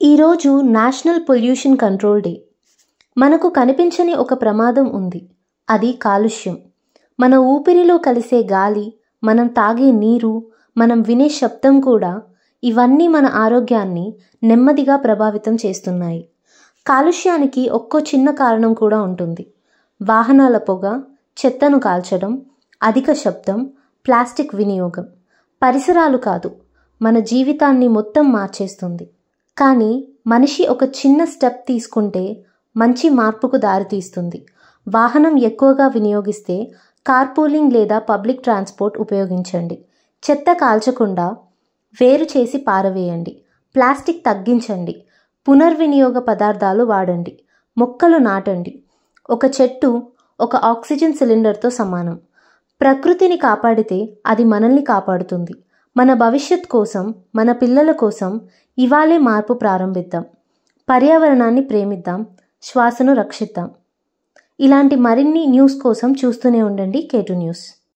ఈరోజు national pollution control day. మనకు కనిపించని ఒక ప్రమాదం ఉంది. అది కాలుష్యం. మన ఊపిరిలో కలిసే గాలి, మనం తాగే నీరు, మనం వినే శబ్దం కూడా, ఇవన్నీ మన ఆరోగ్యాన్ని నెమ్మదిగా ప్రభావితం చేస్తున్నాయి. కాలుష్యానికి ఒక్కో చిన్న కారణం కూడా ఉంటుంది. వాహనాల పొగ, చెత్తను కాల్చడం, అధిక శబ్దం, ప్లాస్టిక్ వినియోగం. పరిసరాలు కాదు, మన జీవితాన్ని మొత్తం మార్చేస్తుంది. కానీ మనిషి ఒక చిన్న స్టెప్ తీసుకుంటే మంచి మార్పుకు దారితీస్తుంది. వాహనం ఎక్కువగా వినియోగిస్తే కార్పూలింగ్ లేదా పబ్లిక్ ట్రాన్స్పోర్ట్ ఉపయోగించండి. చెత్త కాల్చకుండా వేరు చేసి పారవేయండి. ప్లాస్టిక్ తగ్గించండి. పునర్వినియోగ పదార్థాలు వాడండి. మొక్కలు నాటండి. ఒక చెట్టు ఒక ఆక్సిజన్ సిలిండర్తో సమానం. ప్రకృతిని కాపాడితే అది మనల్ని కాపాడుతుంది. మన భవిష్యత్ కోసం, మన పిల్లల కోసం ఇవాళే మార్పు ప్రారంభిద్దాం. పర్యావరణాన్ని ప్రేమిద్దాం, శ్వాసను రక్షిద్దాం. ఇలాంటి మరిన్ని న్యూస్ కోసం చూస్తూనే ఉండండి K2 న్యూస్.